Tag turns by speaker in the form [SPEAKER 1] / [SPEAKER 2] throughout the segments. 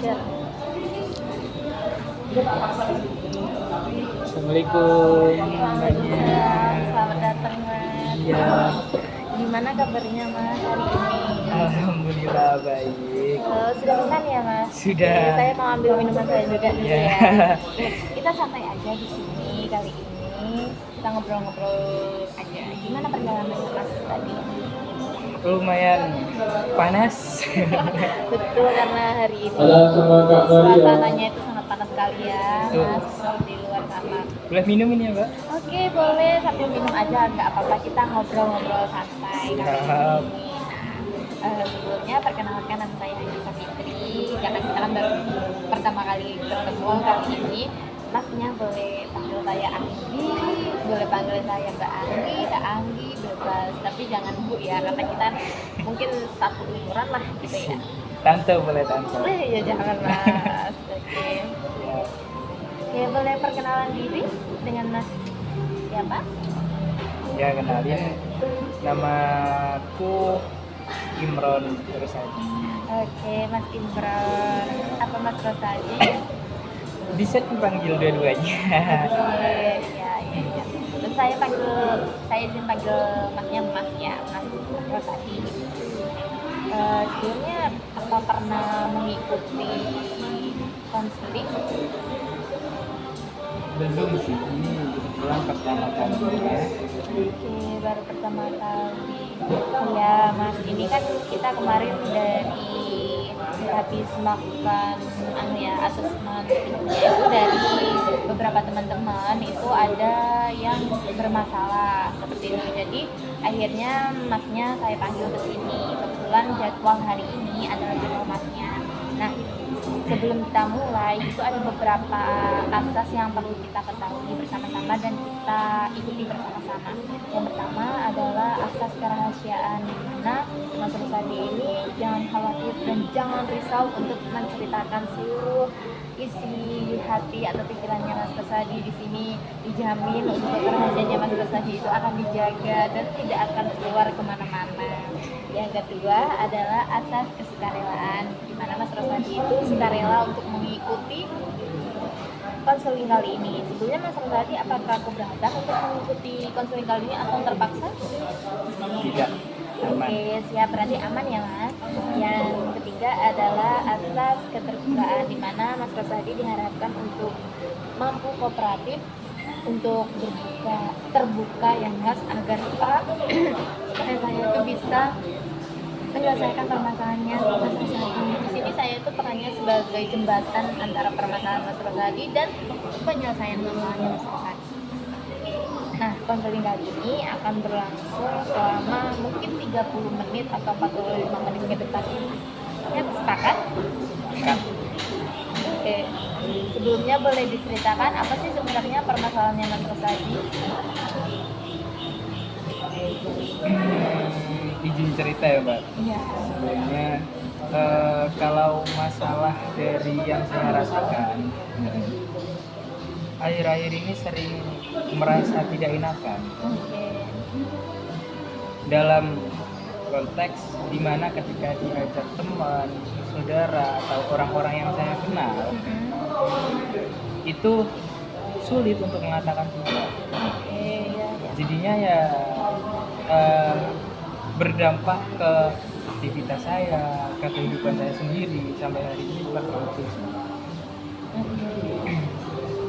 [SPEAKER 1] share.
[SPEAKER 2] Assalamualaikum mbaknya.
[SPEAKER 1] Selamat datang Mas.
[SPEAKER 2] Iya.
[SPEAKER 1] Gimana kabarnya Mas hari ini?
[SPEAKER 2] Alhamdulillah baik.
[SPEAKER 1] Sudah pesan ya Mas?
[SPEAKER 2] Sudah.
[SPEAKER 1] Oke, saya mau ambil minuman saya juga dulu
[SPEAKER 2] Ya.
[SPEAKER 1] ya. Kita santai aja di sini kali ini. Kita ngobrol-ngobrol aja. Gimana perjalanan Mas tadi?
[SPEAKER 2] Lumayan panas.
[SPEAKER 1] Betul, karena hari ini
[SPEAKER 3] Halo sama Kak Maria.
[SPEAKER 1] suasananya itu sangat panas sekali ya Mas, di luar sana.
[SPEAKER 2] Boleh minum ini ya mbak?
[SPEAKER 1] Oke, boleh sambil minum aja, nggak apa-apa, kita ngobrol-ngobrol santai kali
[SPEAKER 2] Siap.
[SPEAKER 1] ini. Sebelumnya perkenalkan, nama saya Anissa Fitri, karena kita kan baru pertama kali bertemu kali ini. Masnya boleh panggil saya Anggi, boleh panggil saya Mbak Anggi, Kak Anggi, bebas, tapi jangan Bu ya, karena kita mungkin satu umuran lah gitu ya.
[SPEAKER 2] Tante boleh tante.
[SPEAKER 1] Ya jangan Mas. Oke.
[SPEAKER 2] Ya.
[SPEAKER 1] Oke, boleh perkenalan diri dengan Mas siapa?
[SPEAKER 2] Ya kenalin, namaku Imron Rosadi.
[SPEAKER 1] Oke, Mas Imron. Apa Mas Rosadi?
[SPEAKER 2] Bisa dipanggil dua-duanya.
[SPEAKER 1] Oke, ya. Terus saya izin panggil Masnya Mas ya, Mas Rosadi. Sebelumnya apa pernah mengikuti konseling?
[SPEAKER 2] Belum sih, ini kebetulan pertama kalinya.
[SPEAKER 1] Oke, baru pertama kali. Ya, Mas, ini kan kita kemarin dari habis melakukan asesmen itu dari beberapa teman-teman itu ada yang bermasalah seperti itu. Jadi akhirnya Masnya saya panggil ke sini. Kebetulan jadwal hari ini adalah jadwal Masnya. Nah, sebelum kita mulai itu ada beberapa asas yang perlu kita ketahui bersama-sama dan kita ikuti bersama-sama. Yang pertama adalah asas kerahasiaan, di mana Mas Rosadi ini jangan khawatir dan jangan risau untuk menceritakan seluruh isi hati atau pikirannya Mas Rosadi. Di sini dijamin untuk kerahasiaannya Mas Rosadi itu akan dijaga dan tidak akan keluar kemana-mana. Yang kedua adalah asas kesukarelaan, di mana Mas Rosadi itu sukarela untuk mengikuti konseling kali ini. Sebelumnya Mas Rosadi apakah keberatan untuk mengikuti konseling kali ini atau terpaksa?
[SPEAKER 2] Tidak, aman.
[SPEAKER 1] Oke, siap, berarti aman ya Mas. Yang ketiga adalah asas keterbukaan, di mana Mas Rosadi diharapkan untuk mampu kooperatif, untuk terbuka yang Mas agar supaya saya itu bisa menyelesaikan permasalahannya Mas Rosadi. Di sini saya itu perannya sebagai jembatan antara permasalahan Mas Rosadi dan penyelesaian masalahnya Mas Rosadi. Nah, konseling kali ini akan berlangsung selama mungkin 30 menit atau 45 menit ke depan ini. Ya, sepakat?
[SPEAKER 2] Kan?
[SPEAKER 1] Oke. Sebelumnya boleh diceritakan apa sih sebenarnya permasalahannya Mas Rosadi?
[SPEAKER 2] Izin cerita ya mbak.
[SPEAKER 1] Iya.
[SPEAKER 2] Sebelumnya kalau masalah dari yang saya rasakan, akhir-akhir ini sering merasa tidak enakan
[SPEAKER 1] Oke.
[SPEAKER 2] dalam konteks dimana ketika diajak teman, saudara atau orang-orang yang saya kenal itu sulit untuk mengatakan tidak.
[SPEAKER 1] Oke, ya.
[SPEAKER 2] Jadinya ya berdampak ke aktivitas saya, ke kehidupan saya sendiri sampai hari ini seperti itu.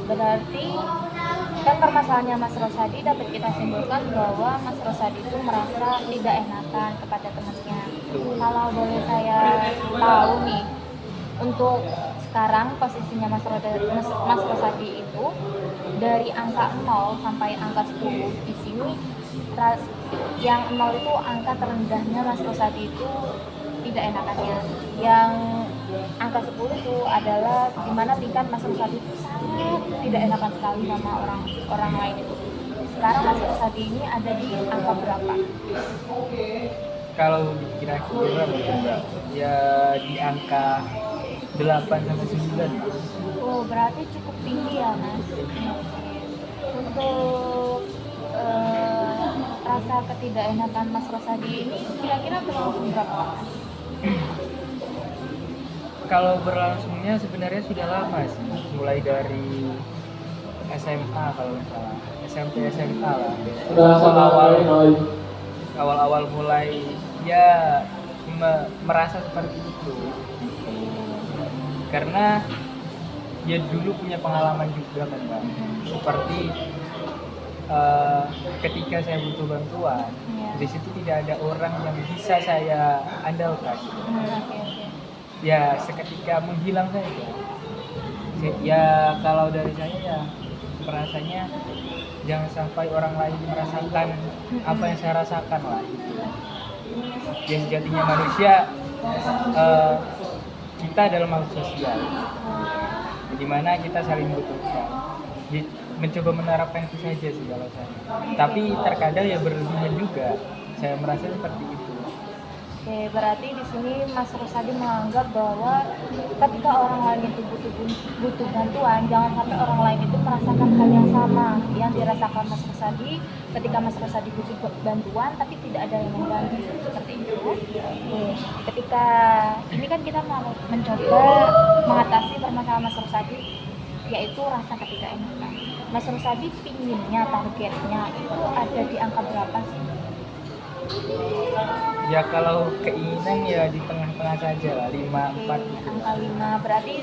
[SPEAKER 1] Berarti kan permasalahannya Mas Rosadi dapat kita simpulkan bahwa Mas Rosadi itu merasa tidak enakan kepada temannya. Kalau boleh saya tahu nih, untuk sekarang posisinya Mas Rosadi itu dari angka 0 sampai angka 10 di sini, yang 0 itu angka terendahnya Mas Rosadi itu tidak enakannya. Yang angka 10 itu adalah dimana tingkat Mas Rosadi itu sangat tidak enakan sekali sama orang lain itu. Sekarang Mas Rosadi ini ada di angka berapa?
[SPEAKER 2] Kalau kira-kira mbak, ya di angka 8 sampai 9.
[SPEAKER 1] Oh, berarti cukup tinggi ya Mas. Untuk rasa ketidakenakan Mas Rosadi ini kira-kira berlangsung berapa lama?
[SPEAKER 2] Kalau berlangsungnya sebenarnya sudah lama sih, mulai dari SMA kalau nggak salah, SMP SMA lah. Itu awal-awal mulai ya merasa seperti itu, karena dia dulu punya pengalaman juga kan Mbak, seperti ketika saya butuh bantuan, di situ tidak ada orang yang bisa saya andalkan. Ya seketika menghilang saja. Ya kalau dari saya ya merasanya jangan sampai orang lain merasakan apa yang saya rasakan lah gitu. Ya sejatinya manusia, kita adalah makhluk sosial, dimana kita saling membutuhkan. Mencoba menerapkan itu saja sih kalau saya. Tapi terkadang ya berlebihan juga. Saya merasa seperti itu.
[SPEAKER 1] Oke, berarti di sini Mas Rosadi menganggap bahwa ketika orang lain itu butuh bantuan, jangan sampai orang lain itu merasakan hal yang sama yang dirasakan Mas Rosadi ketika Mas Rosadi butuh bantuan tapi tidak ada yang membantu, seperti itu. Oke, ketika ini kan kita mau mencoba mengatasi permasalahan Mas Rosadi, yaitu rasa ketidakenakan. Mas Rosadi pinginnya, targetnya itu ada di angka berapa sih?
[SPEAKER 2] Ya kalau keinginan ya di tengah-tengah saja lah, 5-4 gitu.
[SPEAKER 1] Angka 5 berarti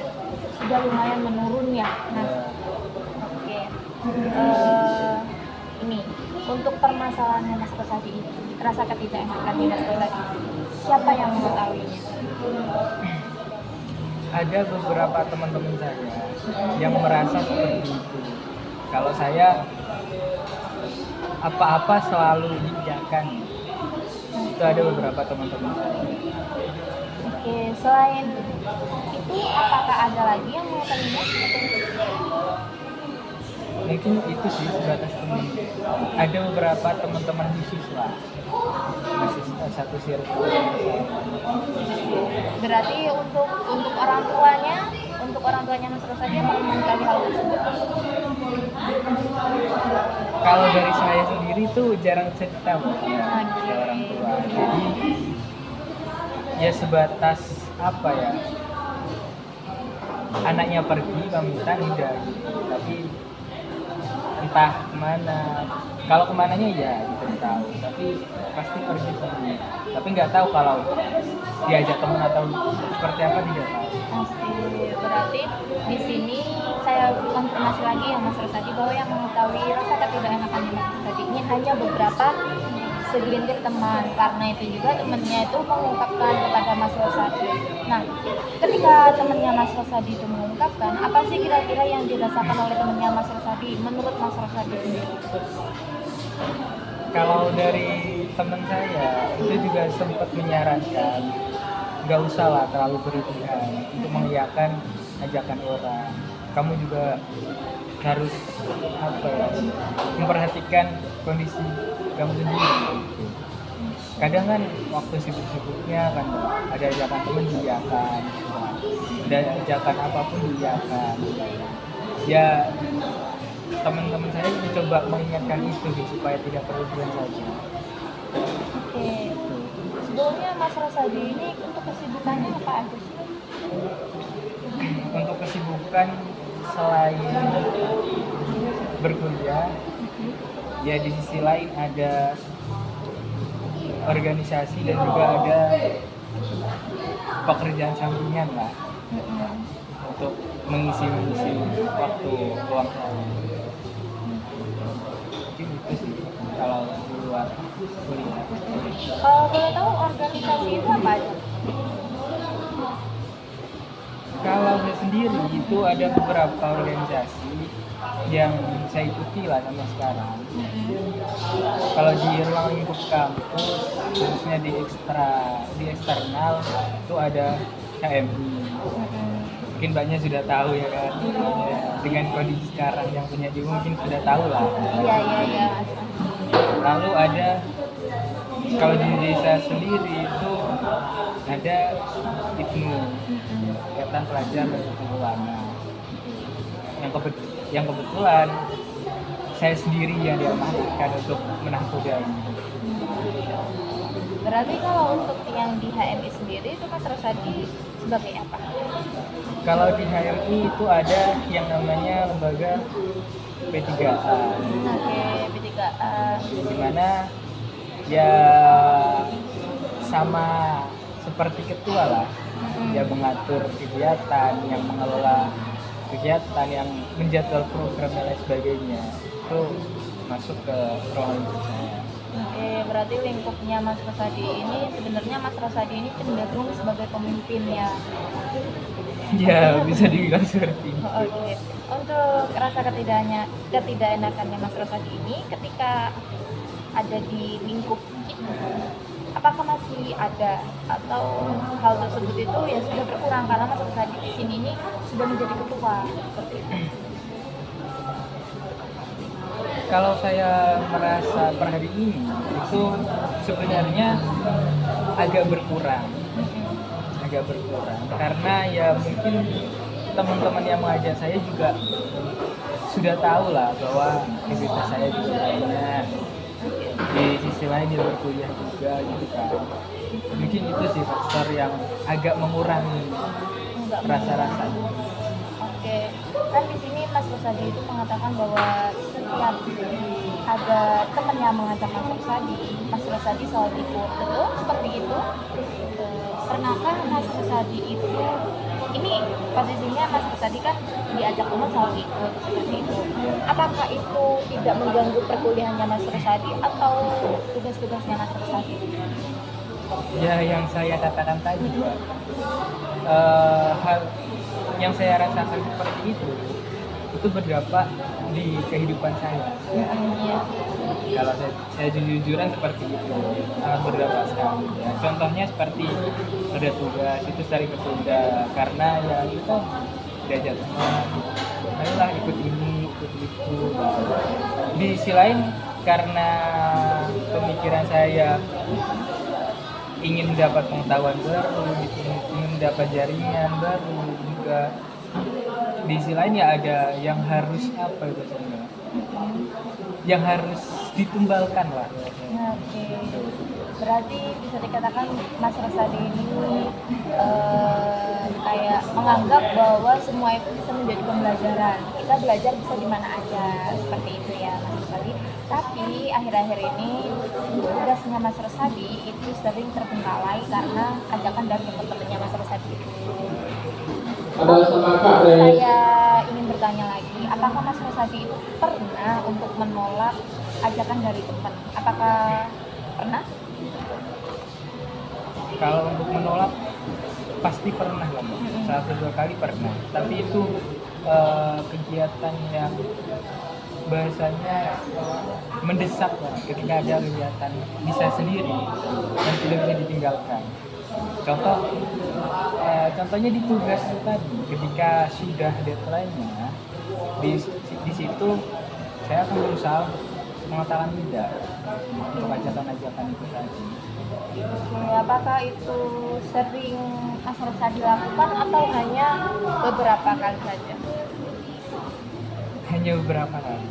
[SPEAKER 1] sudah lumayan menurun ya Mas. Oke. Ini untuk permasalahannya Mas Rosadi ini, rasa ketidakenakan Mas Rosadi, siapa yang mengetahuinya?
[SPEAKER 2] Ada beberapa teman-teman saya yang merasa seperti itu. Kalau saya apa-apa selalu diiyakan. Itu ada beberapa teman-teman saya.
[SPEAKER 1] Oke, selain itu apakah ada lagi yang mengetahuinya?
[SPEAKER 2] Mungkin itu sih sebatas teman. Ada beberapa teman-teman khusus lah, masih satu circle.
[SPEAKER 1] Berarti untuk orang tuanya Mas Rosadi apa mengetahui hal tersebut?
[SPEAKER 2] Kalau dari saya sendiri tuh jarang cerita ke orang tua. Jadi ya sebatas apa ya, anaknya pergi pamitan udah gitu. Tapi entah kemana. Kalau kemananya ya kita tahu, tapi pasti pergi sendiri. Tapi nggak tahu kalau diajak teman atau seperti apa, tidak tahu.
[SPEAKER 1] Oke, berarti di sini saya konfirmasi lagi ya Mas Rosadi bahwa yang mengetahui rasa ketidakenakan Mas Rosadi ini hanya beberapa segelintir teman, karena itu juga temannya itu mengungkapkan kepada Mas Rosadi. Nah, ketika temannya Mas Rosadi itu mengungkapkan, apa sih kira-kira yang dirasakan oleh temannya Mas Rosadi menurut Mas Rosadi sendiri?
[SPEAKER 2] Kalau dari teman saya itu juga sempat menyarankan nggak usah lah terlalu berlebihan untuk mengiyakan ajakan orang. Kamu juga harus apa ya, memperhatikan kondisi kamu sendiri. Kadang kan waktu sibuk-sibuknya kan ada ajakan teman diiyakan, ada ajakan apapun diiyakan. Ya teman-teman saya mencoba mengingatkan itu supaya tidak berlebihan saja.
[SPEAKER 1] Oke, sebelumnya Mas Rosadi ini untuk kesibukannya apa aja sih?
[SPEAKER 2] Untuk kesibukan selain berkuliah, ya di sisi lain ada organisasi dan juga ada pekerjaan sampingan lah untuk mengisi waktu luang saya. Mungkin itu sih kalau di luar kuliah.
[SPEAKER 1] Kalau boleh tahu organisasi itu apa aja?
[SPEAKER 2] Kalau saya sendiri itu ada beberapa organisasi yang saya ikuti lah sampai sekarang. Kalau di ruang lingkup kampus, khususnya di eksternal itu ada HMI. Mungkin banyak sudah tahu ya kan, ya, dengan kondisi sekarang yang punya dia mungkin sudah tahu lah.
[SPEAKER 1] Iya.
[SPEAKER 2] Lalu ada, kalau di desa sendiri itu ada IPNU, Ikatan Pelajar dan Ulama, yang kebetulan saya sendiri yang diamanatkan untuk menakoda ini.
[SPEAKER 1] Berarti kalau untuk yang di HMI sendiri itu Mas Rosadi sebagai apa?
[SPEAKER 2] Kalau di HMI itu ada yang namanya lembaga P3A,
[SPEAKER 1] Oke, P3A.
[SPEAKER 2] di mana ya sama seperti ketua lah, dia mengatur kegiatan, yang mengelola kegiatan, yang menjadwal program dan lain sebagainya. Itu masuk ke ruang lingkup saya.
[SPEAKER 1] Oke, berarti lingkupnya Mas Rosadi ini sebenarnya Mas Rosadi ini cenderung sebagai pemimpin ya.
[SPEAKER 2] Ya bisa dibilang seperti itu.
[SPEAKER 1] Oke, untuk rasa ketidakenakannya Mas Rosadi ini ketika ada di lingkup itu, apakah masih ada atau hal tersebut itu ya sudah berkurang karena Mas Rosadi di sini ini sudah menjadi ketua seperti itu?
[SPEAKER 2] Kalau saya merasa per hari ini itu sebenarnya agak berkurang karena ya mungkin teman-teman yang mengajak saya juga sudah tahu lah bahwa aktivitas saya juga banyak, di sisi lain dia berkuliah juga gitu kan. Mungkin itu sih faktor yang agak mengurangi
[SPEAKER 1] Enggak.
[SPEAKER 2] rasa-rasanya.
[SPEAKER 1] Oke, kan di sini Mas Rosadi itu mengatakan bahwa setiap ada teman yang mengajak Mas Rosadi selalu ikut. Betul seperti itu? Pernahkah Mas Rosadi itu, ini posisinya Mas Rosadi kan diajak teman selalu ikut seperti itu. Apakah itu tidak mengganggu perkuliahannya Mas Rosadi atau tugas-tugasnya Mas Rosadi?
[SPEAKER 2] Ya yang saya katakan tadi Pak, hal yang saya rasakan seperti itu berdampak di kehidupan saya.
[SPEAKER 1] Iya.
[SPEAKER 2] Kalau saya jujur-jujuran seperti itu, sangat berdampak sekali. Ya, contohnya seperti ada tugas itu sering ketunda karena ya kita diajak teman, ayolah ikut ini, ikut itu. Di sisi lain karena pemikiran saya ingin mendapat pengetahuan baru, ingin mendapat jaringan baru juga. Di sisi lain ya ada yang harus apa itu sebenarnya, yang harus ditumbalkan lah.
[SPEAKER 1] Oke, berarti bisa dikatakan Mas Rosadi ini kayak menganggap bahwa semua itu bisa menjadi pembelajaran. Kita belajar bisa di mana aja, seperti itu ya Mas Rosadi. Tapi akhir-akhir ini tugasnya Mas Rosadi itu sering terbengkalai karena ajakan dari teman-temannya Mas Rosadi itu. Saya ingin bertanya lagi, apakah Mas Rosadi itu pernah untuk menolak ajakan dari teman? Apakah pernah?
[SPEAKER 2] Kalau untuk menolak pasti pernah lah, satu dua kali pernah. Tapi itu kegiatan yang bahasanya mendesak lah, ketika ada kegiatan bisa sendiri dan tidak bisa ditinggalkan. Contohnya di tugas itu tadi, ketika sudah deadline-nya, di situ saya akan berusaha mengatakan tidak untuk ajakan-ajakan itu tadi.
[SPEAKER 1] Apakah itu sering Mas Rosadi lakukan atau hanya beberapa kali saja?
[SPEAKER 2] Hanya beberapa kali.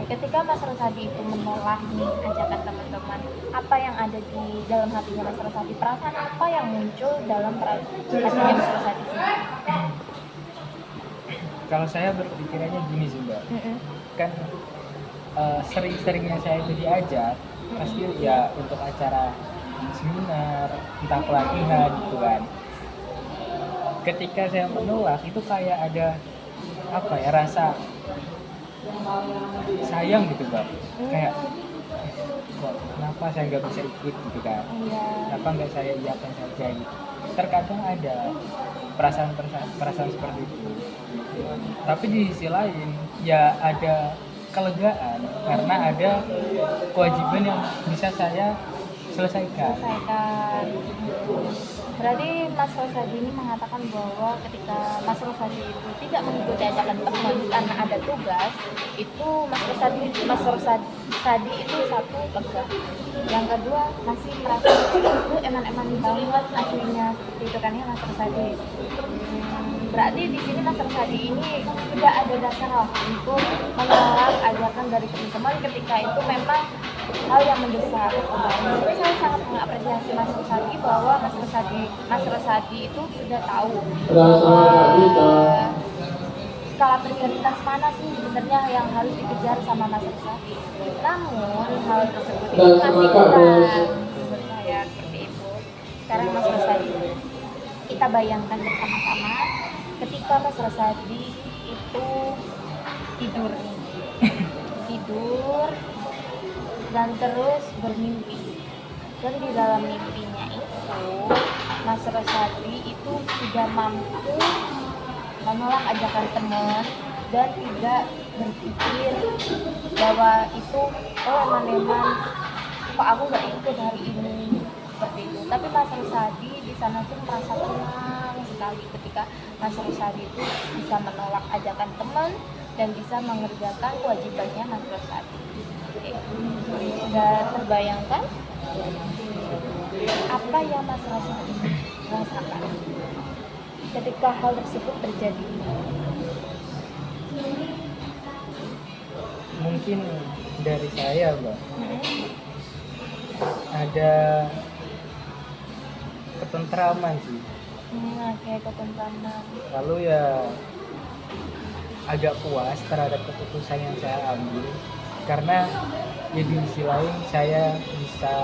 [SPEAKER 1] Ketika Mas Rosadi itu menolak nih ajakan teman-teman, apa yang ada di dalam hatinya Mas Rosadi? Perasaan apa yang muncul dalam hatinya Mas Rosadi sendiri?
[SPEAKER 2] Kalau saya berpikirannya gini sih Mbak, kan sering-seringnya saya itu diajak, pasti ya untuk acara seminar, entah pelatihan gitu kan. Ketika saya menolak itu kayak ada apa ya, rasa sayang gitu Mbak, kayak kok kenapa saya nggak bisa ikut gitu kan, kenapa nggak saya iakan saja gitu. Terkadang ada perasaan seperti itu, tapi di sisi lain ya ada kelegaan karena ada kewajiban yang bisa saya selesaikan.
[SPEAKER 1] Berarti Mas Rosadi ini mengatakan bahwa ketika Mas Rosadi itu tidak mengikuti ajakan teman karena ada tugas, itu Mas Rosadi itu satu lega. Yang kedua masih merasa itu eman-eman banget aslinya, seperti itu kan ya Mas Rosadi. Berarti di sini Mas Rosadi ini sudah ada dasar lah untuk menolak ajakan dari teman-teman ketika itu memang hal yang mendesak. Jadi saya sangat mengapresiasi Mas Rosadi bahwa Mas Rosadi itu sudah tahu bahwa skala prioritas mana sih sebenarnya yang harus dikejar sama Mas Rosadi. Namun hal tersebut itu masih kurang menurut saya seperti itu. Sekarang Mas Rosadi, kita bayangkan bersama-sama ketika Mas Rosadi itu tidur dan terus bermimpi, dan di dalam mimpinya itu Mas Rosadi itu sudah mampu menolak ajakan teman dan tidak berpikir bahwa itu emang kok aku nggak ikut hari ini seperti itu. Tapi Mas Rosadi di sana tuh merasa tenang sekali ketika Mas Rosadi itu bisa menolak ajakan teman dan bisa mengerjakan kewajibannya Mas Rosadi. Oke. Sudah terbayangkan apa yang Mas Rosadi rasakan ketika hal tersebut terjadi?
[SPEAKER 2] Mungkin dari saya, Mbak, ada ketentraman sih.
[SPEAKER 1] Oke, ketentraman.
[SPEAKER 2] Lalu ya agak puas terhadap keputusan yang saya ambil, karena ya di sisi lain saya bisa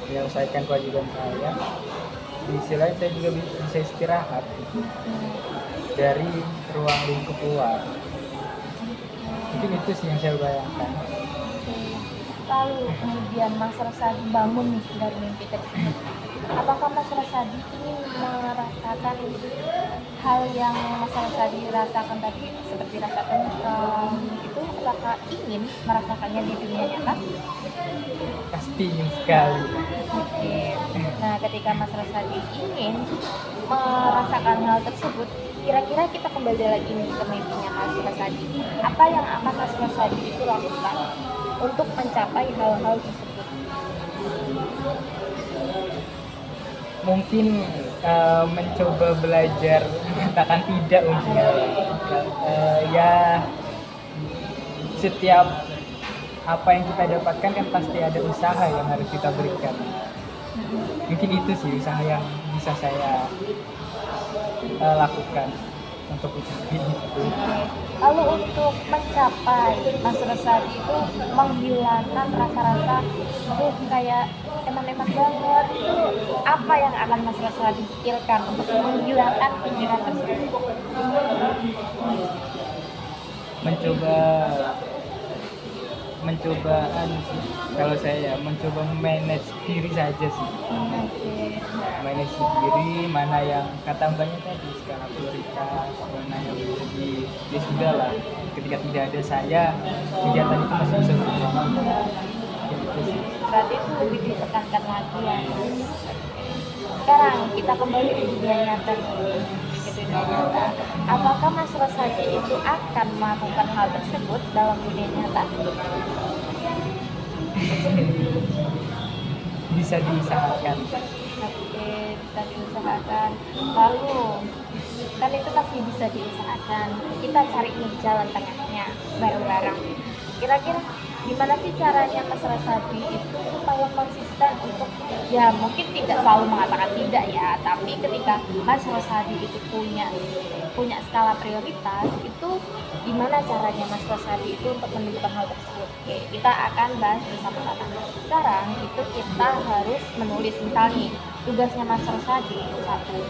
[SPEAKER 2] menyelesaikan kewajiban saya, di sisi lain saya juga bisa istirahat dari ruang lingkup luar. Mungkin itu sih yang saya bayangkan.
[SPEAKER 1] Lalu kemudian Mas Rosadi bangun nih dari mimpi tersebut. Apakah Mas Rosadi ingin merasakan hal yang Mas Rosadi rasakan tadi seperti rasa tentram itu, apakah ingin merasakannya di dunia nyata?
[SPEAKER 2] Pasti ingin sekali.
[SPEAKER 1] Oke. Nah, ketika Mas Rosadi ingin merasakan hal tersebut, kira-kira kita kembali lagi nih ke mimpinya Mas Rosadi. Apa yang akan Mas Rosadi itu lakukan untuk mencapai hal-hal tersebut?
[SPEAKER 2] Mungkin mencoba belajar mengatakan tidak mungkin. Ya setiap apa yang kita dapatkan kan pasti ada usaha yang harus kita berikan. Mungkin itu sih usaha yang bisa saya lakukan untuk mencapai itu.
[SPEAKER 1] Lalu untuk mencapai Mas Rosadi itu menghilangkan rasa-rasa kayak eman-eman banget, apa yang akan Mas Rosadi pikirkan untuk menghilangkan pikiran tersebut?
[SPEAKER 2] mencoba sih, kalau saya mencoba manage diri saja sih. Manage diri, mana yang kata mbaknya tadi skala prioritas, mana yang menjadi ya sudah lah, ketika tidak ada saya kegiatan itu masih bisa berjalan. Gitu sih.
[SPEAKER 1] Berarti itu lebih ditekankan lagi ya. Sekarang kita kembali ke dunia nyata. Apakah Mas Rosadi itu akan melakukan hal tersebut dalam dunia nyata?
[SPEAKER 2] Bisa diusahakan.
[SPEAKER 1] Oke, bisa diusahakan. Lalu kan itu pasti bisa diusahakan. Kita cari nih jalan tengahnya bareng-bareng. Kira-kira gimana sih caranya Mas Rosadi itu supaya konsisten untuk, ya mungkin tidak selalu mengatakan tidak ya, tapi ketika Mas Rosadi itu punya skala prioritas, itu gimana caranya Mas Rosadi itu untuk menentukan hal tersebut? Oke, kita akan bahas bersama-sama. Sekarang itu kita harus menulis, misalnya tugasnya Mas Rosadi satu,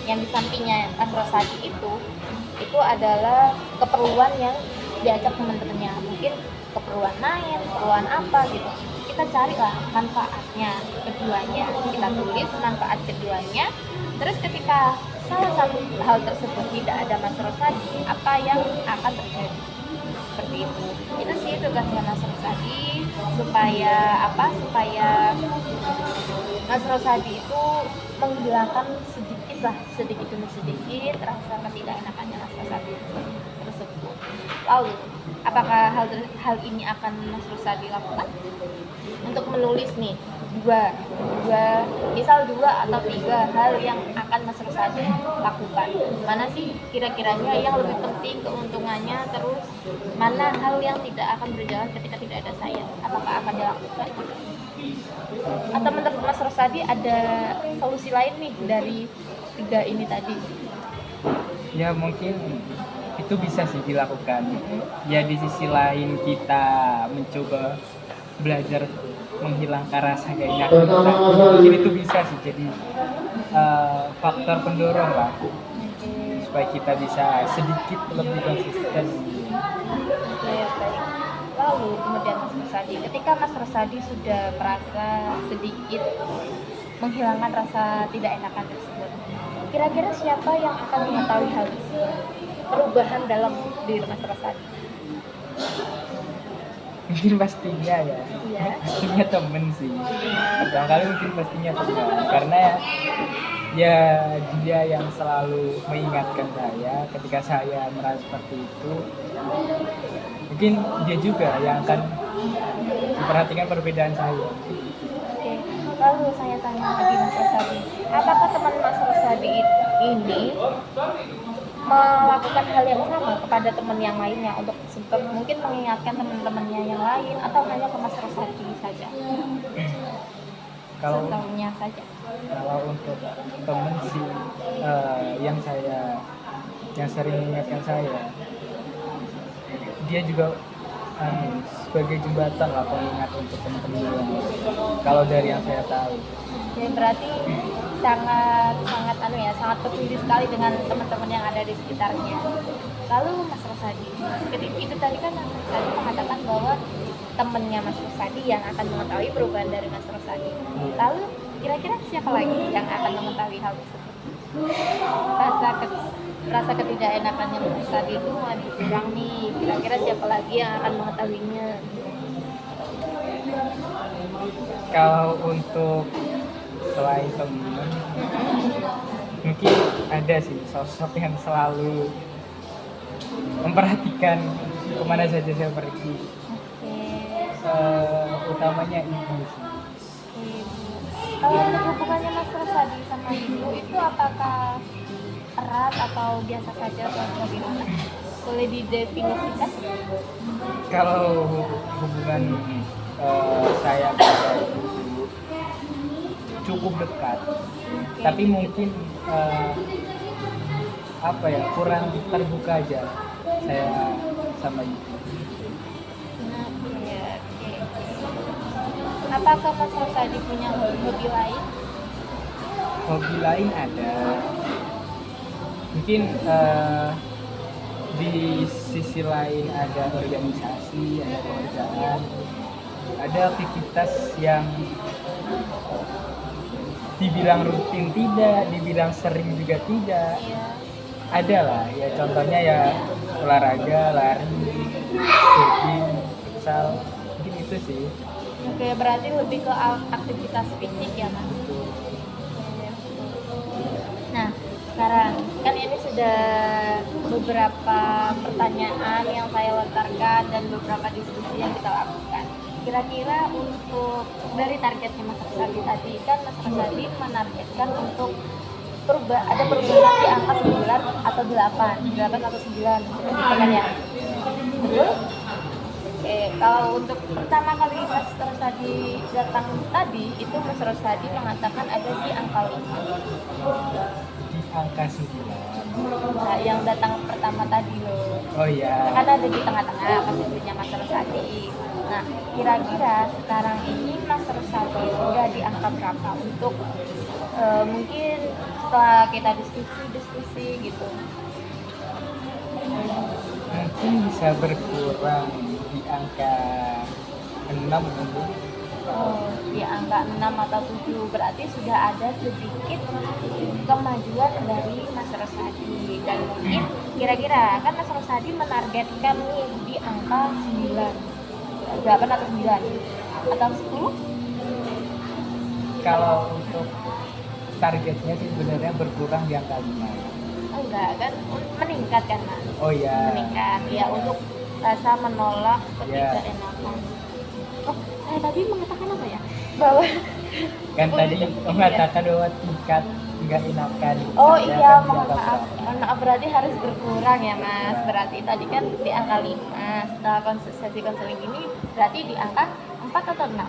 [SPEAKER 1] yang di sampingnya Mas Rosadi itu adalah keperluan yang diajak teman-temannya, mungkin keperluan main, keperluan apa gitu. Kita carilah manfaatnya keduanya, kita tulis manfaat keduanya. Terus ketika salah satu hal tersebut tidak ada Mas Rosadi, apa yang akan terjadi? Seperti itu. Itu sih tugasnya Mas Rosadi, supaya Mas Rosadi itu menghilangkan sedikit demi sedikit rasa ketidakenakannya Mas Rosadi tersebut. Lalu, apakah hal ini akan Mas Rosadi lakukan? Untuk menulis nih dua misal dua atau tiga hal yang akan Mas Rusadi lakukan. Mana sih kira-kiranya yang lebih penting keuntungannya, terus mana hal yang tidak akan berjalan ketika tidak ada saya, apakah akan dilakukan? Atau menurut Mas Rusadi ada solusi lain nih dari tiga ini tadi?
[SPEAKER 2] Ya mungkin itu bisa sih dilakukan. Ya di sisi lain kita mencoba belajar menghilangkan rasa gak enak kita. Mungkin itu bisa sih jadi faktor pendorong lah supaya kita bisa sedikit lebih konsisten.
[SPEAKER 1] Oke, baik. Lalu kemudian Mas Rusadi, ketika Mas Rusadi sudah merasa sedikit menghilangkan rasa tidak enakan tersebut, kira-kira siapa yang akan mengetahui hal tersebut? Perubahan dalam diri Mas Rusadi?
[SPEAKER 2] Mungkin pastinya ya,
[SPEAKER 1] Iya.
[SPEAKER 2] pastinya temen sih. Pertama kali mungkin pastinya teman, karena ya dia yang selalu mengingatkan saya ketika saya merasa seperti itu. Mungkin dia juga yang akan memperhatikan perbedaan saya.
[SPEAKER 1] Oke, lalu saya tanya lagi Mas Rusadi, apakah teman Mas Rusadi ini melakukan hal yang sama kepada teman yang lainnya untuk mungkin mengingatkan teman-temannya yang lain, atau hanya ke Mas Rusadi saja?
[SPEAKER 2] Kalau
[SPEAKER 1] Setahunya saja.
[SPEAKER 2] untuk temen sih yang sering mengingatkan saya, dia juga sebagai jembatan lah pengingat untuk teman-teman yang lain. Kalau dari yang saya tahu.
[SPEAKER 1] Ya, berarti sangat sangat peduli sekali dengan teman-teman yang ada di sekitarnya. Lalu Mas Rusadi, ketika itu tadi kan Mas Rusadi mengatakan bahwa temannya Mas Rusadi yang akan mengetahui perubahan dari Mas Rusadi. Lalu kira-kira siapa lagi yang akan mengetahui hal tersebut? Rasa ketidakenakannya Mas Rusadi itu mulai berkurang nih. Kira-kira siapa lagi yang akan mengetahuinya?
[SPEAKER 2] Kalau untuk selain teman, mungkin ada sih sosok yang selalu memperhatikan kemana saja saya pergi. Utamanya ibu sih.
[SPEAKER 1] Kalau untuk hubungannya Mas Rusadi sama ibu itu apakah erat atau biasa saja atau bagaimana? Boleh didefinisikan?
[SPEAKER 2] Kalau hubungan saya pada ibu cukup dekat, tapi mungkin kurang terbuka aja saya sama ibu.
[SPEAKER 1] Apakah Mas Rusadi punya hobi lain?
[SPEAKER 2] Hobi lain ada, mungkin di sisi lain ada organisasi, ada pekerjaan, ada aktivitas yang dibilang rutin tidak, dibilang sering juga tidak. Ada lah ya, contohnya ya olahraga, lari, jogging, futsal, mungkin itu sih.
[SPEAKER 1] Oke, berarti lebih ke aktivitas fisik ya Mas. Nah, sekarang kan ini sudah beberapa pertanyaan yang saya lontarkan dan beberapa diskusi yang kita lakukan. Kira-kira untuk dari targetnya Mas Rusadi tadi, kan Mas Rusadi menargetkan untuk ada perubahan di angka 9 atau 8 atau 9 seperti kan ya? Betul? Oke, kalau untuk pertama kali Mas Rusadi datang tadi, itu Mas Rusadi mengatakan ada di angka 5.
[SPEAKER 2] Di angka 9.
[SPEAKER 1] Nah, yang datang pertama tadi loh.
[SPEAKER 2] Oh iya.
[SPEAKER 1] Kan ada di tengah-tengah posisinya Mas Rusadi. Nah, kira-kira sekarang ini Mas Rusadi sudah di angka berapa untuk mungkin setelah kita diskusi gitu?
[SPEAKER 2] Mungkin bisa berkurang di angka 6 mungkin.
[SPEAKER 1] Oh, di angka 6 atau 7, berarti sudah ada sedikit kemajuan dari Mas Rusadi. Dan mungkin kira-kira kan Mas Rusadi menargetkan nih di angka 9, 8 atau 9 atau 10?
[SPEAKER 2] Kalau untuk targetnya sih sebenarnya berkurang di angka 5.
[SPEAKER 1] Enggak kan, meningkat kan Mas?
[SPEAKER 2] Oh iya.
[SPEAKER 1] Meningkat ya, untuk rasa menolak ketidakenakan. Oh, saya tadi mengatakan apa ya? Bahwa
[SPEAKER 2] Kan tadi
[SPEAKER 1] 10 lebih ya?
[SPEAKER 2] mengatakan bahwa tingkat nggak enakan.
[SPEAKER 1] Oh
[SPEAKER 2] Saya
[SPEAKER 1] iya,
[SPEAKER 2] kan di
[SPEAKER 1] mohon
[SPEAKER 2] angka
[SPEAKER 1] maaf.
[SPEAKER 2] berapa?
[SPEAKER 1] Mohon maaf, berarti harus berkurang ya Mas.
[SPEAKER 2] Ya,
[SPEAKER 1] Berarti tadi kan di angka 5. Setelah sesi konseling ini berarti di angka 4 atau 6?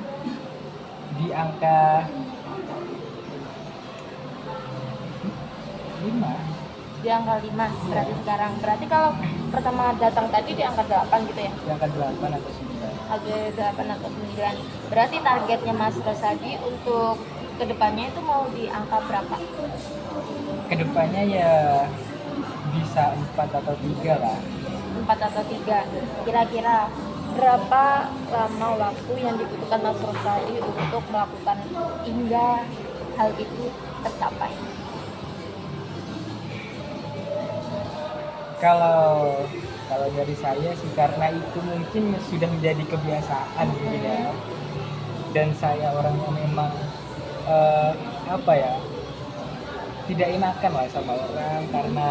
[SPEAKER 2] di angka 5.
[SPEAKER 1] Di angka 5 berarti sekarang. Berarti kalau pertama datang tadi di angka 8 gitu ya?
[SPEAKER 2] Di angka 8 atau 9.
[SPEAKER 1] Ada 8 atau 9. Berarti targetnya Mas Rosadi untuk kedepannya itu mau di angka berapa?
[SPEAKER 2] Kedepannya ya bisa 4 atau 3 lah.
[SPEAKER 1] 4 atau 3. Kira-kira berapa lama waktu yang dibutuhkan Mas Rosadi untuk melakukan hingga hal itu tercapai?
[SPEAKER 2] Kalau kalau dari saya sih, karena itu mungkin sudah menjadi kebiasaan gitu ya. Dan saya orangnya memang apa ya, tidak enakan lah sama orang, karena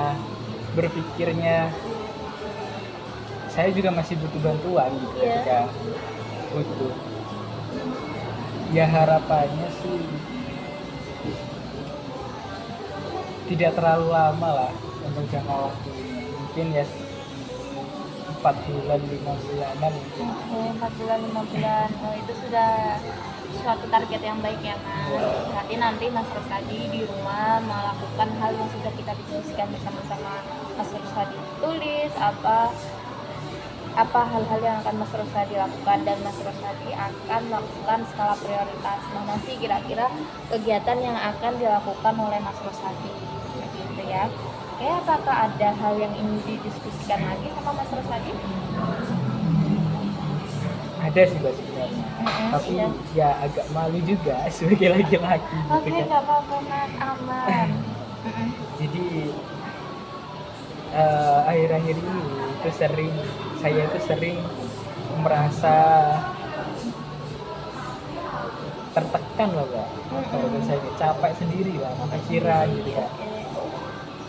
[SPEAKER 2] berpikirnya saya juga masih butuh bantuan gitu
[SPEAKER 1] Iya.
[SPEAKER 2] ketika butuh. Ya harapannya sih tidak terlalu lama lah untuk jangka waktu ini. Mungkin ya 4 bulan 5 bulanan mungkin.
[SPEAKER 1] Oke, 4 bulan, 5 bulan. Oh, itu sudah suatu target yang baik ya Mas. Berarti nanti Mas Rosadi di rumah melakukan hal yang sudah kita diskusikan bersama-sama. Mas Rosadi tulis apa hal-hal yang akan Mas Rosadi lakukan, dan Mas Rosadi akan melakukan skala prioritas. Mana sih kira-kira kegiatan yang akan dilakukan oleh Mas Rosadi seperti itu ya. Oke, apakah ada hal yang ingin didiskusikan lagi sama Mas Rosadi?
[SPEAKER 2] Ada sih Mbak sebenarnya, tapi
[SPEAKER 1] Iya.
[SPEAKER 2] ya agak malu juga sebagai laki-laki gitu
[SPEAKER 1] Oke,
[SPEAKER 2] kan.
[SPEAKER 1] nggak apa-apa Mas, aman.
[SPEAKER 2] Jadi akhir-akhir ini saya itu sering merasa tertekan loh Mbak. Kalau saya capek sendiri lah pikiran gitu ya.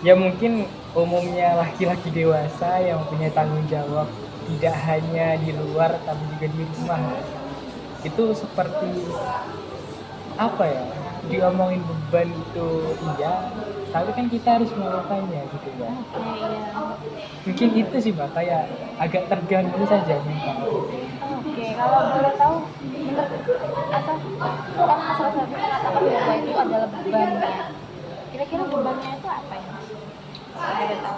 [SPEAKER 2] Ya mungkin umumnya laki-laki dewasa yang punya tanggung jawab tidak hanya di luar tapi juga di rumah. Itu seperti apa ya? Diomongin beban itu iya, tapi kan kita harus melakukannya gitu ya.
[SPEAKER 1] Oke, iya.
[SPEAKER 2] Mungkin itu sih Mbak, kayak agak terganggu saja mental.
[SPEAKER 1] Oke, kalau boleh tahu, menurut atau kan Mas Rosadi mengatakan bahwa itu adalah bebannya. Kira-kira bebannya itu apa ya Mas? Kalau boleh tahu.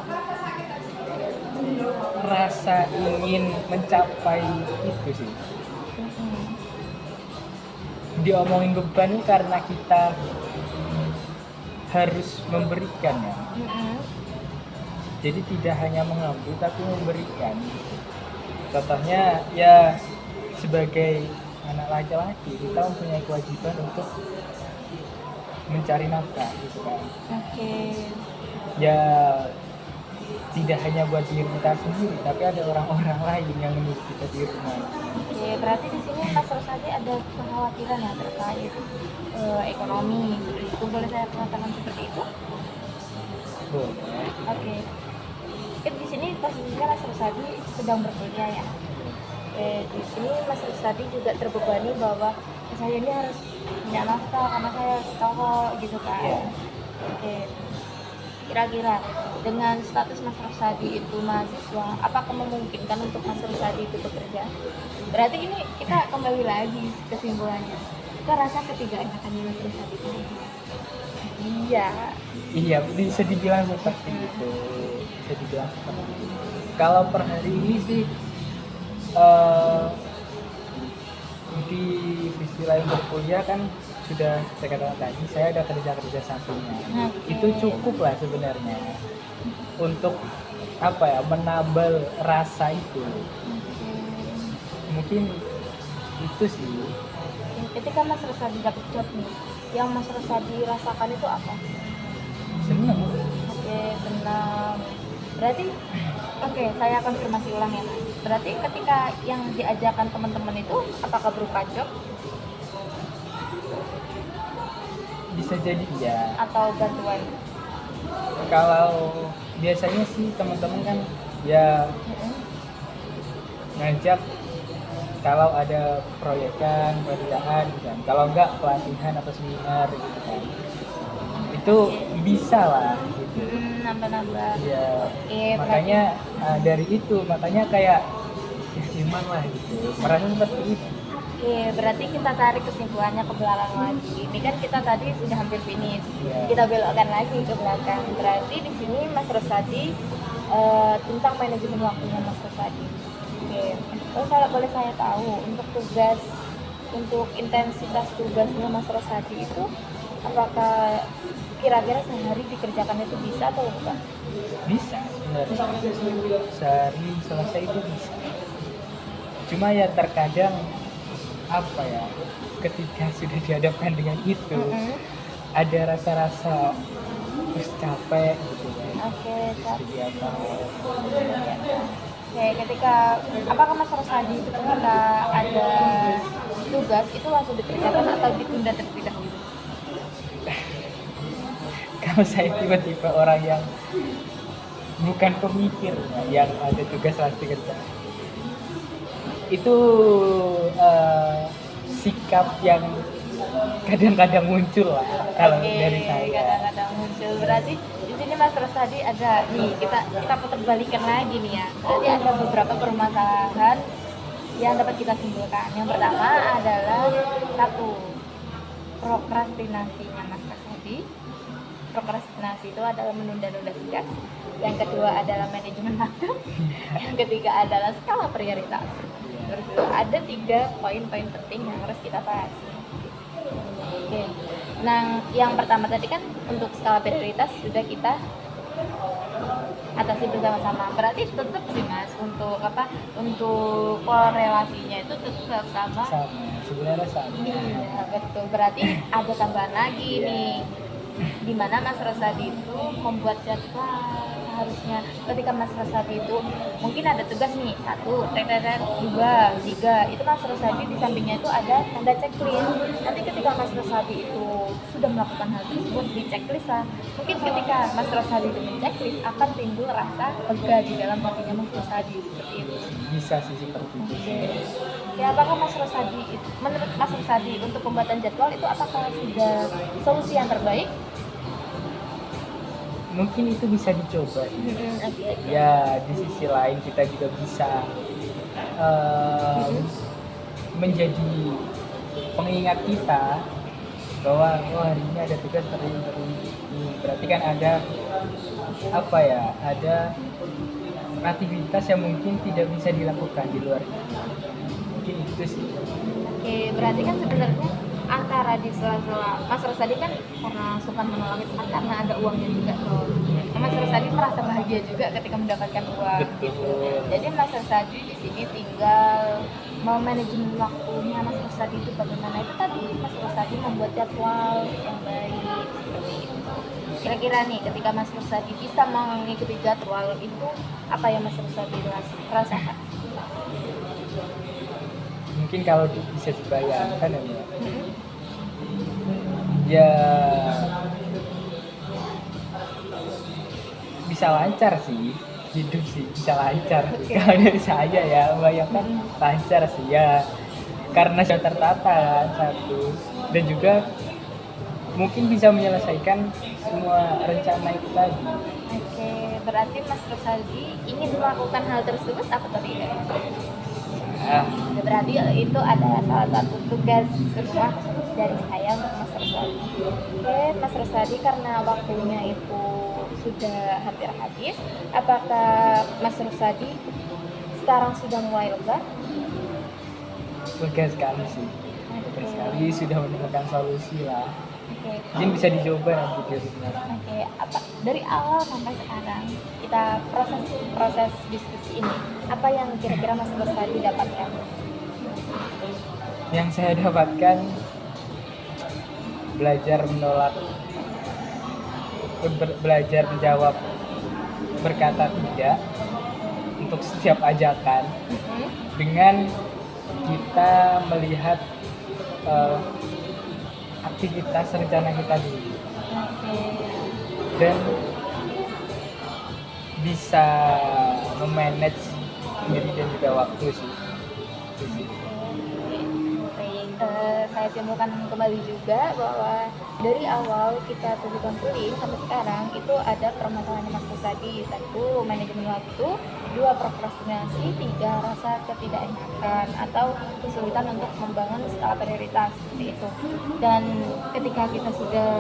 [SPEAKER 2] Rasa ingin mencapai itu sih. Diomongin beban itu karena kita harus memberikan ya. Jadi tidak hanya mengambil tapi memberikan. Contohnya ya sebagai anak laki-laki kita mempunyai kewajiban untuk mencari nafkah gitu kan.
[SPEAKER 1] Oke.
[SPEAKER 2] Ya tidak hanya buat diri kita sendiri, tapi ada orang-orang lain yang menurut kita di rumah.
[SPEAKER 1] Oke, berarti di sini Mas Rosadi ada kekhawatiran ya terkait ekonomi seperti itu. Boleh saya katakan seperti itu?
[SPEAKER 2] Boleh.
[SPEAKER 1] Oke. Kan di sini posisinya Mas Rosadi sedang berkuliah ya. Di sini Mas Rosadi juga terbebani bahwa saya ini harus punya nafkah karena saya cowok gitu kan.
[SPEAKER 2] Iya.
[SPEAKER 1] Oke. Kira-kira dengan status Mas Rosadi itu mahasiswa, apakah memungkinkan untuk Mas Rosadi itu bekerja? Berarti ini kita kembali lagi kesimpulannya. Kita rasa ketidakenakannya Mas Rosadi itu. Iya.
[SPEAKER 2] Iya, bisa dibilang seperti itu. Bisa dibilang seperti itu. Kalau per hari ini sih di sisi lain berkuliah kan sudah saya katakan tadi, saya ada kerja sampingnya.
[SPEAKER 1] Oke.
[SPEAKER 2] Itu cukup lah sebenarnya untuk apa ya, menambal rasa itu. Mungkin itu sih.
[SPEAKER 1] Ketika Mas Rosadi dapat job nih, yang Mas Rosadi rasakan itu apa?
[SPEAKER 2] Seneng.
[SPEAKER 1] Oke, senang. Berarti, oke, saya konfirmasi ulang ya Mas. Berarti ketika yang diajarkan teman-teman itu, apakah berupa job
[SPEAKER 2] Bisa jadi ya.
[SPEAKER 1] atau bantuan?
[SPEAKER 2] Kalau biasanya sih teman-teman kan ya ngajak kalau ada proyekan, kerjaan gitu kan. Kalau enggak pelatihan atau seminar gitu kan. Itu bisa lah gitu.
[SPEAKER 1] Nambah-nambah.
[SPEAKER 2] Iya.
[SPEAKER 1] Oke,
[SPEAKER 2] Makanya dari itu makanya kayak ya iman lah gitu. Merasa seperti itu.
[SPEAKER 1] Oke, berarti kita tarik kesimpulannya ke belakang lagi. Ini kan kita tadi sudah hampir finish.
[SPEAKER 2] Iya.
[SPEAKER 1] Kita belokkan lagi ke belakang. Berarti di sini Mas Rosadi tentang manajemen waktunya Mas Rosadi. Oke. Terus kalau boleh saya tahu untuk tugas, untuk intensitas tugasnya Mas Rosadi itu apakah kira-kira sehari dikerjakan itu bisa atau enggak?
[SPEAKER 2] Bisa sebenarnya. Sehari selesai itu bisa. Cuma ya terkadang apa ya, ketika sudah dihadapkan dengan itu ada rasa-rasa terus capek gitu kan.
[SPEAKER 1] Oke,
[SPEAKER 2] Jadi apa?
[SPEAKER 1] Oke, ketika apakah Mas Rosadi itu ketika ada tugas itu langsung dikerjakan atau ditunda terlebih dahulu?
[SPEAKER 2] Kalau saya tiba-tiba orang yang bukan pemikir yang ada tugas pasti kerja, itu sikap yang kadang-kadang muncul lah kalau
[SPEAKER 1] Oke,
[SPEAKER 2] dari saya.
[SPEAKER 1] kadang-kadang muncul. Berarti di sini Mas Rosadi ada nih, kita putar balikan lagi nih ya. Berarti ada beberapa permasalahan yang dapat kita simpulkan. Yang pertama adalah satu, prokrastinasinya Mas Rosadi. Prokrastinasi itu adalah menunda-nunda tugas. Yang kedua adalah manajemen waktu. Yang ketiga adalah skala prioritas. Ada 3 poin-poin penting yang harus kita bahas. Oke. Nah, yang pertama tadi kan untuk skala prioritas sudah kita atasi bersama-sama. Berarti tetap sih Mas untuk apa? Untuk korelasinya itu tetap sama.
[SPEAKER 2] Sebenarnya sama.
[SPEAKER 1] Iya, betul. Berarti ada tambahan lagi nih. Di mana Mas Rosadi itu membuat jadwal harusnya ketika Mas Rosadi itu mungkin ada tugas nih 1, 2, 3 itu Mas Rosadi di sampingnya itu ada tanda checklist. Nanti ketika Mas Rosadi itu sudah melakukan hal tersebut di checklist lah, mungkin ketika Mas Rosadi itu checklist akan timbul rasa lega di dalam hatinya Mas Rosadi seperti itu.
[SPEAKER 2] Bisa sih seperti itu.
[SPEAKER 1] Ya, apakah Mas Rosadi menurut Mas Rosadi untuk pembuatan jadwal itu apakah sudah solusi yang terbaik?
[SPEAKER 2] Mungkin itu bisa dicoba. Ya di sisi lain kita juga bisa menjadi pengingat kita bahwa hari ini ada tugas ini. Berarti kan ada apa ya, ada aktivitas yang mungkin tidak bisa dilakukan di luar itu. Mungkin itu sih.
[SPEAKER 1] Oke, berarti kan sebenarnya antara di sela-sela Mas Rosadi kan karena suka menolong itu kan karena ada uangnya juga tuh. Mas Rosadi merasa bahagia juga ketika mendapatkan uang.
[SPEAKER 2] Betul.
[SPEAKER 1] Jadi Mas Rosadi di sini tinggal mau manajemen waktunya Mas Rosadi itu bagaimana itu tadi Mas Rosadi membuat jadwal yang baik seperti itu. Kira-kira nih ketika Mas Rosadi bisa mengikuti jadwal itu apa yang Mas Rosadi rasakan?
[SPEAKER 2] Mungkin kalau bisa dibayangkan ya bisa lancar sih, hidup sih bisa lancar. Kalau dari saya ya bayangkan lancar sih ya, karena sudah tertata kan, satu, dan juga mungkin bisa menyelesaikan semua rencana itu tadi.
[SPEAKER 1] Oke, berarti Mas Rosadi ingin melakukan hal tersebut apa tidak? Berarti itu adalah salah satu tugas rumah dari saya untuk Mas Rosadi. Oke, Mas Rosadi karena waktunya itu sudah hampir habis, apakah Mas Rosadi sekarang sudah mulai lega?
[SPEAKER 2] Lega sekali sih, lega sekali sudah menemukan solusi lah.
[SPEAKER 1] Oke.
[SPEAKER 2] Mungkin bisa dicoba nanti di rumah.
[SPEAKER 1] Oke, apa dari awal sampai sekarang kita proses diskusi ini, apa yang kira-kira Mas Rosadi dapatkan?
[SPEAKER 2] Yang saya dapatkan belajar menolak, belajar menjawab, berkata tidak untuk setiap ajakan dengan kita melihat aktivitas rencana kita dulu dan bisa memanage diri dan juga waktu sih.
[SPEAKER 1] saya simpulkan kembali juga bahwa dari awal kita sesi konseling sampai sekarang itu ada permasalahan Mas Kusadi. Satu, manajemen waktu. Dua, prokrastinasi. Tiga, rasa ketidakenakan atau kesulitan untuk membangun skala prioritas seperti itu. Dan ketika kita sudah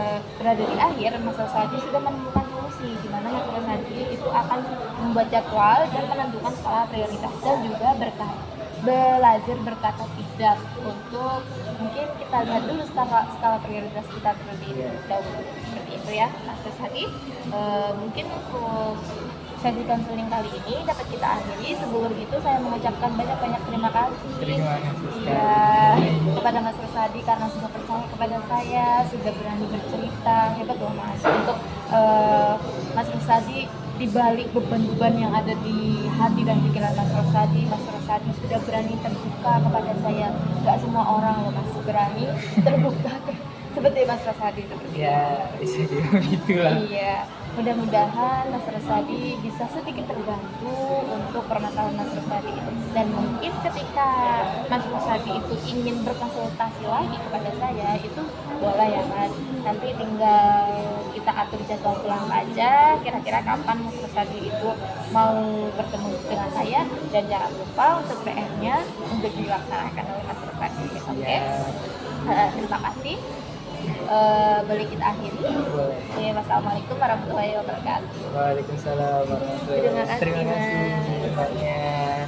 [SPEAKER 1] berada di akhir, Mas Kusadi sudah menemukan solusi di mana Mas Kusadi itu akan membuat jadwal dan menentukan skala prioritas dan juga belajar berkata tidak untuk mungkin kita lihat dulu skala prioritas kita terlebih dahulu seperti itu ya Mas Kusadi. Mungkin untuk sesi konseling kali ini dapat kita akhiri. Sebelum itu saya mengucapkan banyak-banyak terima kasih ya kepada Mas Kusadi karena sudah percaya kepada saya, sudah berani bercerita. Hebat loh Mas. Untuk Mas Kusadi, di balik beban-beban yang ada di hati dan pikiran Mas Kusadi sudah berani terbuka kepada saya. Gak semua orang loh Mas berani terbuka seperti Mas Kusadi seperti
[SPEAKER 2] Ya, bisa juga begitulah.
[SPEAKER 1] Iya, mudah-mudahan Mas Kusadi bisa sedikit terbantu untuk permasalahan Mas Kusadi itu. Dan mungkin ketika Mas Kusadi itu ingin berkonsultasi lagi kepada saya, itu boleh ya Mas. Nanti tinggal kita atur jadwal pulang saja, kira-kira kapan Mas Kusadi itu mau bertemu dengan saya. Dan jangan lupa untuk PR-nya untuk dilaksanakan oleh Mas Kusadi. Oke? Terima kasih. Boleh kita akhiri.
[SPEAKER 2] Boleh.
[SPEAKER 1] Oke, wassalamualaikum warahmatullahi wabarakatuh.
[SPEAKER 2] Waalaikumsalam warahmatullahi wabarakatuh.
[SPEAKER 1] Terima kasih,
[SPEAKER 2] Terima kasih
[SPEAKER 1] Mas.
[SPEAKER 2] banyak.